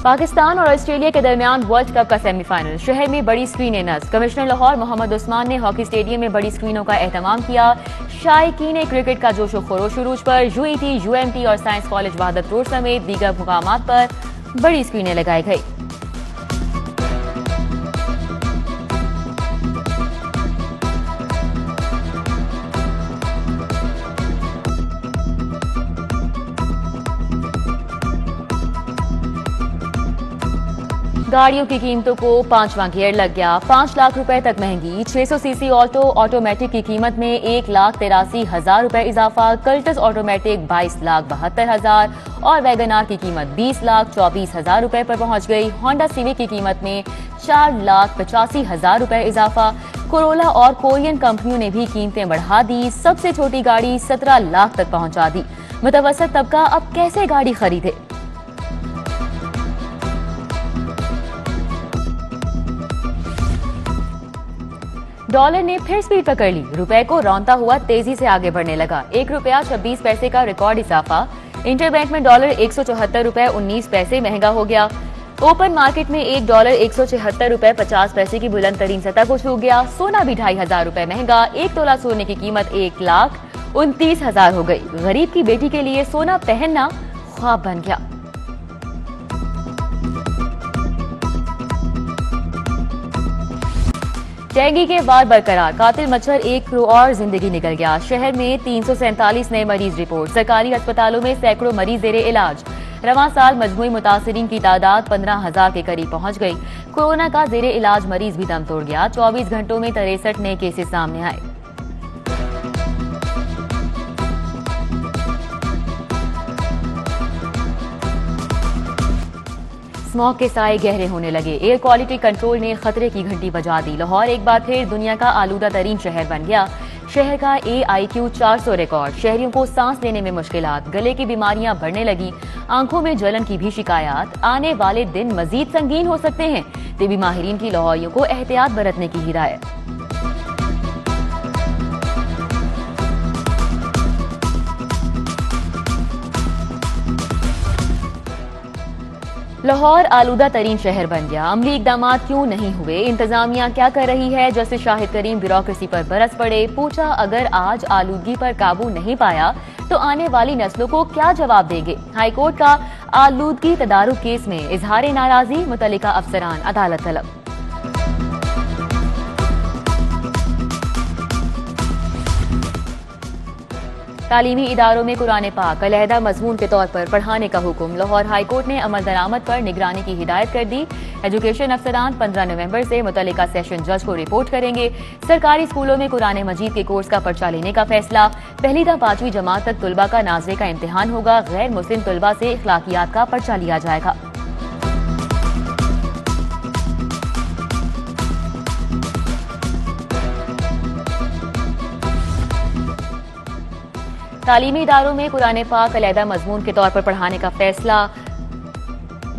पाकिस्तान और ऑस्ट्रेलिया के दरमियान वर्ल्ड कप का सेमीफाइनल। शहर में बड़ी स्क्रीनें नस्ब। कमिश्नर लाहौर मोहम्मद उस्मान ने हॉकी स्टेडियम में बड़ी स्क्रीनों का एहतमाम किया। शायकीन क्रिकेट का जोशो खरोश उरूज पर। यूईटी, यूएमटी और साइंस कॉलेज वहादत रोड समेत दीगर मुकामात पर बड़ी स्क्रीनें लगाई गई। गाड़ियों की कीमतों को 5वां गियर लग गया। 5 लाख रुपए तक महंगी 600 सीसी ऑल्टो ऑटोमेटिक की कीमत में 1,83,000 रुपए इजाफा। कल्टस ऑटोमेटिक 22,72,000 और वैगनार की कीमत 20,24,000 रुपए पर पहुंच गई। होंडा सिविक की कीमत में 4,85,000 रुपए इजाफा। कोरोला और कोरियन कंपनियों ने भी कीमतें बढ़ा दी। सबसे छोटी गाड़ी 17 लाख तक पहुंचा दी। मुतवसत तबका अब कैसे गाड़ी खरीदे? डॉलर ने फिर स्पीड पकड़ ली। रुपए को रौंदता हुआ तेजी से आगे बढ़ने लगा। 1 रुपया 26 पैसे का रिकॉर्ड इजाफा। इंटरबैंक में डॉलर 174 रुपए 19 पैसे महंगा हो गया। ओपन मार्केट में $1 176 रुपए 50 पैसे की बुलंद तरीन सतह को छू गया। सोना भी 2,500 रुपए महंगा। 1 तोला सोने की कीमत 1,29,000 हो गई। गरीब की बेटी के लिए सोना पहनना ख्वाब बन गया। डेंगू के वार बरकरार। कातिल मच्छर एक और जिंदगी निकल गया। शहर में 347 नए मरीज रिपोर्ट। सरकारी अस्पतालों में सैकड़ों मरीज जेरे इलाज। रवां साल मजमूई मुतासिरीन की तादाद 15,000 के करीब पहुंच गई। कोरोना का जेरे इलाज मरीज भी दम तोड़ गया। 24 घंटों में 63 नए केसेस सामने आए। स्मॉग के साए गहरे होने लगे। एयर क्वालिटी कंट्रोल ने खतरे की घंटी बजा दी। लाहौर एक बार फिर दुनिया का आलूदा तरीन शहर बन गया। शहर का AIQ 400 रिकॉर्ड। शहरियों को सांस लेने में मुश्किलात, गले की बीमारियां बढ़ने लगी। आंखों में जलन की भी शिकायत। आने वाले दिन मजीद संगीन हो सकते हैं। तिबी माहिरीन की लाहौरियों को एहतियात बरतने की हिदायत। लाहौर आलूदा तरीन शहर बन गया। अमली इकदामात क्यों नहीं हुए? इंतजामिया क्या कर रही है? जस्टिस शाहिद करीम ब्यूरोक्रेसी पर बरस पड़े। पूछा, अगर आज आलूदगी पर काबू नहीं पाया तो आने वाली नस्लों को क्या जवाब देंगे? हाईकोर्ट का आलूदगी तदारुक केस में इजहार नाराजगी। मुतल्लिका अफसरान अदालत तलब। तालीमी इदारों में कुरान पाक अलहदा मजमून के तौर पर पढ़ाने का हुक्म। लाहौर हाईकोर्ट ने अमल दरामद पर निगरानी की हिदायत कर दी। एजुकेशन अफसरान 15 नवंबर से मुतल्लिका सेशन जज को रिपोर्ट करेंगे। सरकारी स्कूलों में कुरान मजीद के कोर्स का पर्चा लेने का फैसला। पहली था 5वीं जमात तक तुलबा का नाज़रे का इम्तिहान होगा। गैर मुस्लिम तुलबा से इखलाकियात का पर्चा लिया जाएगा। तालीमी इदारों में कुरान पाक अलहदा मजमून के तौर पर पढ़ाने का फैसला।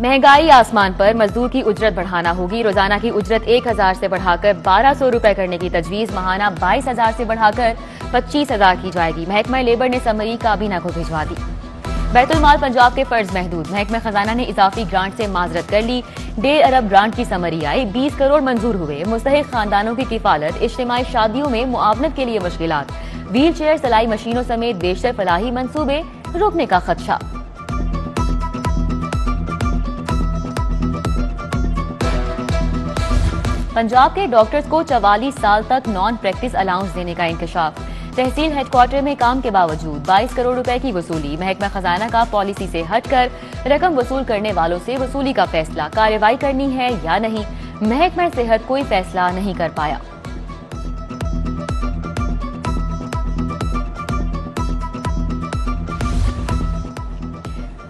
महंगाई आसमान पर, मजदूर की उजरत बढ़ाना होगी। रोजाना की उजरत 1,000 से बढ़ाकर 1,200 रुपए करने की तजवीज। माहाना 22,000 से बढ़ाकर 25,000 की जाएगी। महकमा लेबर ने समरी काबीना को भिजवा दी। बैतुल माल पंजाब के फर्ज महदूद। महकमा खजाना ने इजाफी ग्रांट से माजरत कर ली। 1.5 अरब ग्रांट की समरी आई। 20 करोड़ मंजूर हुए। मुस्तहिक खानदानों की किफालत। इज्तिमाई शादियों में मुआवनत के लिए मुश्किलात। व्हील चेयर, सलाई मशीनों समेत बेशतर फलाही मंसूबे रुकने का खदशा। पंजाब के डॉक्टर्स को 44 साल तक नॉन प्रैक्टिस अलाउंस देने का इंकशाफ। तहसील हेडक्वार्टर में काम के बावजूद 22 करोड़ रुपए की वसूली। महकमा खजाना का पॉलिसी से हटकर रकम वसूल करने वालों से वसूली का फैसला। कार्रवाई करनी है या नहीं? महकमा सेहत कोई फैसला नहीं कर पाया।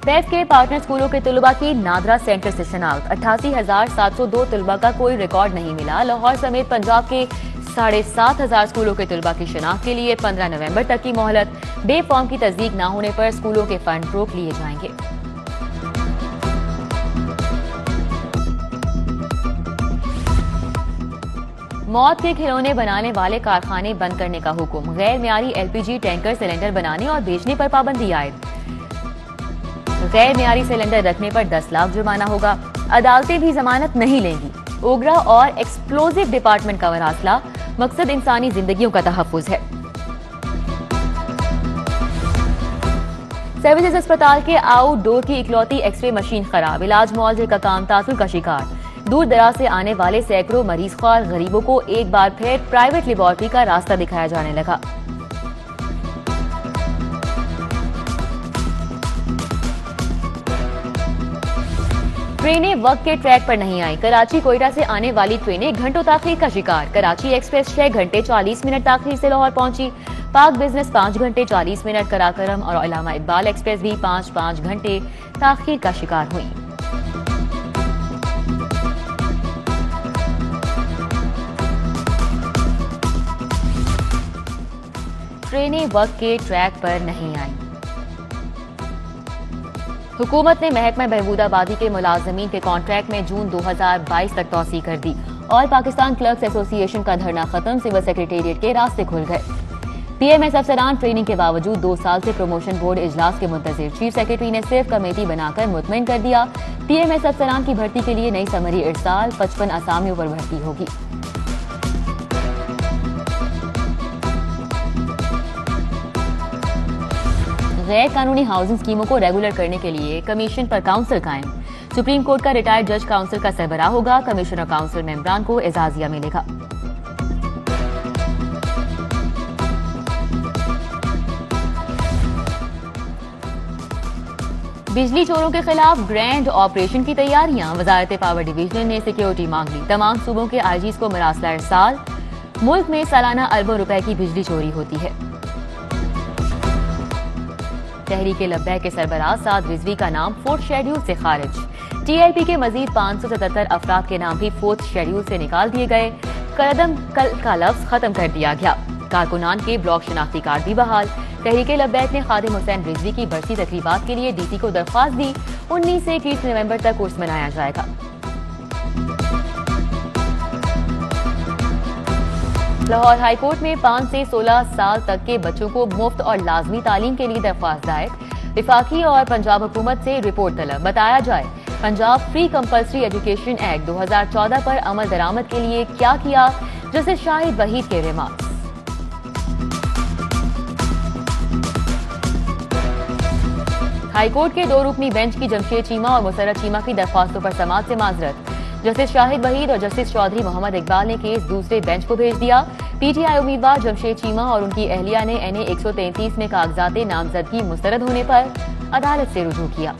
फैज के पार्टनर स्कूलों के तलबा की नादरा सेंटर से शनाख्त। 88,702 तलबा का कोई रिकॉर्ड नहीं मिला। लाहौर समेत पंजाब के 7,500 स्कूलों के तलबा की शनाख्त के लिए 15 नवंबर तक की मोहलत। बे फॉर्म की तस्दीक न होने पर स्कूलों के फंड रोक लिए जाएंगे। मौत के खिलौने बनाने वाले कारखाने बंद करने का हुक्म। गैर मियारी LPG टैंकर सिलेंडर बनाने और बेचने पर पाबंदी आयद। गैर मियारी सिलेंडर रखने पर 10 लाख जुर्माना होगा। अदालतें भी जमानत नहीं लेंगी। ओगरा और एक्सप्लोजिव डिपार्टमेंट का मरासला, मकसद इंसानी जिंदगियों का तहफ्फुज है। सर्विसेज अस्पताल के आउटडोर की इकलौती एक्सरे मशीन खराब, इलाज मुआवजे का काम तासुर का शिकार। दूर दराज से आने वाले सैकड़ों मरीज ख्वार गरीबों को एक बार फिर प्राइवेट लेबोरेटरी का रास्ता दिखाया जाने लगा। ट्रेनें वक्त के ट्रैक पर नहीं आई। कराची कोयटा से आने वाली ट्रेनें घंटों ताखीर का शिकार। कराची एक्सप्रेस 6 घंटे 40 मिनट ताखीर से लाहौर पहुंची। पाक बिजनेस 5 घंटे 40 मिनट, कराकरम और इलामा इकबाल एक्सप्रेस भी 5-5 घंटे ताखीर का शिकार हुई। ट्रेनें वक्त के ट्रैक पर नहीं आई। हुकूमत ने महकमा बहबूदाबादी के मुलाजमीन के कॉन्ट्रैक्ट में जून 2022 तक तौसी कर दी। और पाकिस्तान क्लर्क्स एसोसिएशन का धरना खत्म, सिविल सेक्रेटेरिएट के रास्ते खुल गए। पीएमएस अफसरान ट्रेनिंग के बावजूद 2 साल से प्रमोशन बोर्ड इजलास के मुंतजिर। चीफ सेक्रेटरी ने सिर्फ कमेटी बनाकर मुतमईन कर दिया। पीएमएस अफसरान की भर्ती के लिए नई समरी इरसाल, 55 असामियों पर भर्ती होगी। गैर कानूनी हाउसिंग स्कीमों को रेगुलर करने के लिए कमीशन पर काउंसिल कायम। सुप्रीम कोर्ट का रिटायर्ड जज काउंसिल का सरबराह होगा। कमिश्नर काउंसिल मेंबरान को एजाजिया मिलेगा। बिजली चोरों के खिलाफ ग्रैंड ऑपरेशन की तैयारियां। वजारत पावर डिवीजन ने सिक्योरिटी मांग ली। तमाम सूबों के आईजीज को मरासला इरसाल। मुल्क में सालाना अरबों रुपए की बिजली चोरी होती है। तहरीक लब्बैक के सरबराह साद रिजवी का नाम 4th शेड्यूल से खारिज। टीएलपी के मजीद 577 अफराद के नाम भी 4th शेड्यूल से निकाल दिए गए। कदम कल का लफ्ज खत्म कर दिया गया। कारकुनान के ब्लॉक शनाख्ती कार्ड भी बहाल। तहरीक लब्बैक ने खादिम हुसैन रिजवी की बरसी तकरीबात के लिए डीसी को दरख्वास्त दी। 19 से 30 नवंबर तक उर्स मनाया जाएगा। लाहौर हाईकोर्ट में 5 से 16 साल तक के बच्चों को मुफ्त और लाजमी तालीम के लिए दरख्वास्त दायर। विफाकी और पंजाब हुकूमत से रिपोर्ट तलब। बताया जाए Punjab free compulsory education act 2014 पर अमल दरामद के लिए क्या किया। जस्टिस शाहिद वहीद के रिमार्क्स। हाईकोर्ट के 2 रुकनी बेंच की जमशेद चीमा और मुसर्रत चीमा की दरख्वास्तों पर समाअत से माजरत। जस्टिस शाहिद वहीद और जस्टिस चौधरी मोहम्मद इकबाल ने केस दूसरे बेंच को भेज दिया। पीटीआई उम्मीदवार जमशेद चीमा और उनकी अहलिया ने एनए 133 में कागजात नामजदगी मुस्तरद होने पर अदालत से रुजू किया।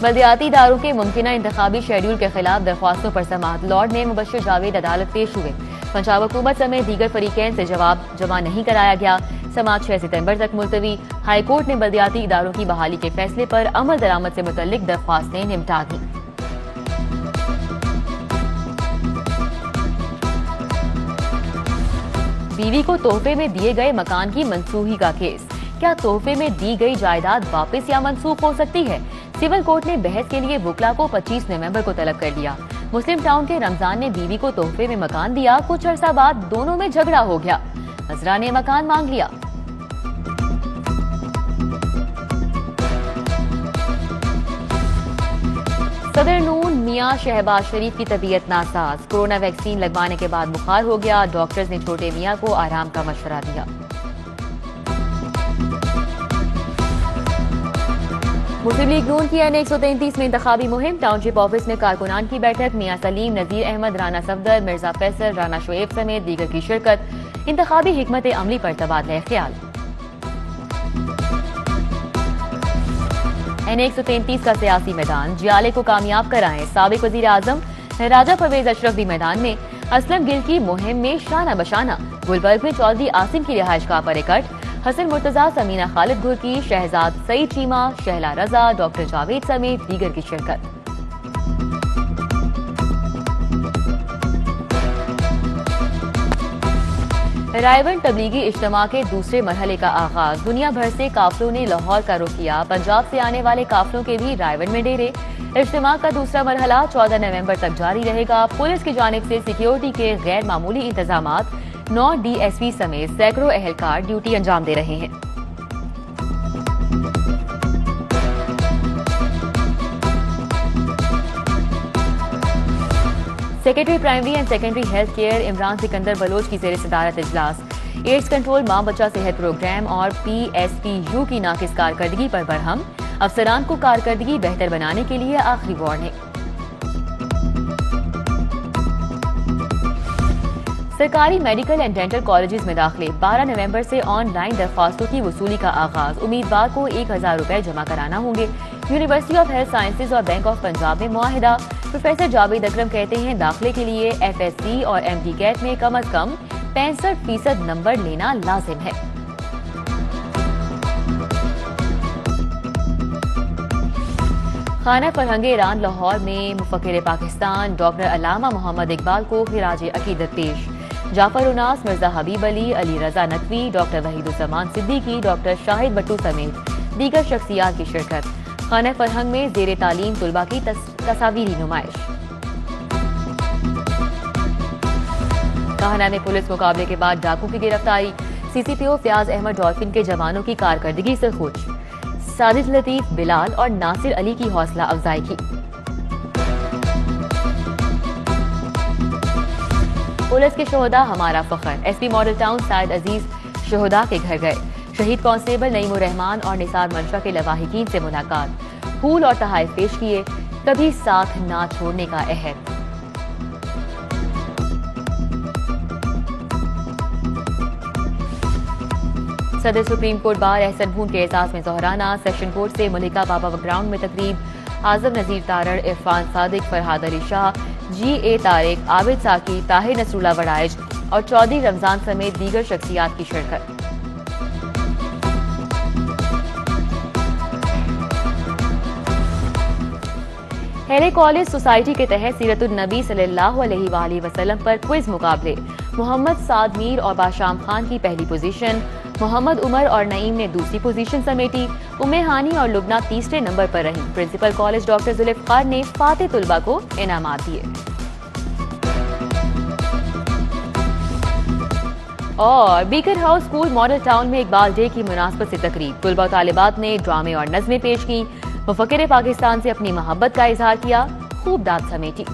बल्दियाती इदारों के मुमकिना इंतखाबी शेड्यूल के खिलाफ दरख्वास्तों पर समाअत। लॉर्ड ने मुबश्शिर जावेद अदालत पेश हुए। पंजाब हुकूमत समेत दीगर फरीकैन से जवाब जमा नहीं कराया गया। समाअत 6 सितंबर तक मुलतवी। हाईकोर्ट ने बल्दियाती इदारों की बहाली के फैसले पर अमल दरामद से मुतल्लिक दरख्वास्तें निपटा दी। बीवी को तोहफे में दिए गए मकान की मनसूखी का केस। क्या तोहफे में दी गई जायदाद वापस या मनसूख हो सकती है? सिविल कोर्ट ने बहस के लिए वुकला को 25 नवंबर को तलब कर लिया। मुस्लिम टाउन के रमजान ने बीवी को तोहफे में मकान दिया। कुछ अरसा बाद दोनों में झगड़ा हो गया। हजरा ने मकान मांग लिया। सदर नून मियां शहबाज शरीफ की तबीयत नासाज। कोरोना वैक्सीन लगवाने के बाद बुखार हो गया। डॉक्टर्स ने छोटे मियां को आराम का मशवरा दिया। मुस्लिम लीग नून की एनए 133 में इंतखाबी मुहिम। टाउनशिप ऑफिस में कारकुनान की बैठक। मियां सलीम, नजीर अहमद, राना सफदर, मिर्जा फैसल, राना शुएब समेत दीगर की शिरकत। इंतखाबी हिकमत अमली पर तबादला ख्याल। एनए 133 का सियासी मैदान। जियाले को कामयाब कराएं। साबिक वजीर आजम राजा परवेज अशरफ भी मैदान में। असलम गिल की मुहिम में शाना बशाना। गुलबर्ग में चौधरी आसिम की रिहाइशगाह पर इकट्ठ। हसन मुर्तजा, समीना खालिद घुरकी, शहजाद सईद चीमा, शहला रजा, डॉक्टर जावेद समेत दीगर की शिरकत। रायवन तबलीगी इज्तिमा के दूसरे मरहले का आगाज। दुनिया भर से काफिलों ने लाहौर का रुख किया। पंजाब से आने वाले काफिलों के भी रायवन में डेरे। इज्तिमा का दूसरा मरहला 14 नवंबर तक जारी रहेगा। पुलिस की जानिब से सिक्योरिटी के गैर मामूली इंतजामात। 9 DSP समेत सैकड़ों एहलकार ड्यूटी अंजाम दे रहे हैं। Secretary primary and secondary health care Imran Sikandar Baloch की जेर सदारत इजलास। एड्स कंट्रोल, मां बच्चा सेहत प्रोग्राम और PSPU की नाकिस कारकर्दगी पर बरहम। अफसरान को कारकर्दगी बेहतर बनाने के लिए आखिरी वार्निंग। सरकारी मेडिकल एंड डेंटल कॉलेजेस में दाखिले 12 नवंबर से ऑनलाइन दरख्वास्तों की वसूली का आगाज। उम्मीदवार को 1000 रुपए जमा कराना होंगे। यूनिवर्सिटी ऑफ हेल्थ साइंसेज और बैंक ऑफ पंजाब में मुआहिदा। प्रोफेसर जावेद अकरम कहते हैं दाखिले के लिए FSC और MD कैट में कम अज कम 65% नंबर लेना लाजिम है। खाना फरहंग ईरान लाहौर में मुफक्किर पाकिस्तान डॉक्टर अल्लामा मोहम्मद इकबाल को खिराज अकीदत पेश। जाफर उनास, मिर्जा हबीब अली, अली रजा नकवी, डॉक्टर वहीदुज्जमान सिद्दीकी, डॉक्टर शाहिद भट्टू समेत दीगर शख्सियात की शिरकत। खाना फरहंग में जेर तालीम तुलबा की तस्वीरी नुमाइश। काहना में पुलिस मुकाबले के बाद डाकू की गिरफ्तारी। CCPO फयाज अहमद डॉल्फिन के जवानों की कारकर्दगी से खुश। साजिद लतीफ, बिलाल और नासिर अली की हौसला अफजाई की। पुलिस के शोहदा हमारा फख्र। SP मॉडल टाउन साइद अजीज शोहदा के घर गए। शहीद कांस्टेबल नईमुर रहमान और निसार मंशा के लवाहिकीन से मुलाकात। फूल और तहाइफ पेश किए। कभी साथ ना छोड़ने का अहद। सदर सुप्रीम कोर्ट बार एहसन भून के एजाज में जोहराना। सेशन कोर्ट से मलिका बाबा ग्राउंड में तकरीब। आजम नजीर तारड़, इरफान सादिक, फरहाद अली शाह, GA तारिक, आबिद साकी, ताहिर नसरुल्लाह वड़ाइज और चौधरी रमजान समेत दीगर शख्सियात की शिरकत। हेले कॉलेज सोसाइटी के तहत सीरतुन नबी सल्लल्लाहु अलैहि वसल्लम पर क्विज मुकाबले। मोहम्मद साद मीर और बाशाम खान की पहली पोजीशन। मोहम्मद उमर और नईम ने दूसरी पोजीशन समेटी। उम्मे हानी और लुबना तीसरे नंबर पर रही। प्रिंसिपल कॉलेज डॉक्टर जुल्फकार ने फाते तुलबा को इनामात दिए। और beaker house school model town में इकबाल डे की मुनासबत से तकरीब। तुलबा और तालिबात ने ड्रामे और नज़में पेश की। मुफक्किर पाकिस्तान से अपनी मोहब्बत का इजहार किया। खूब दाद समेटी।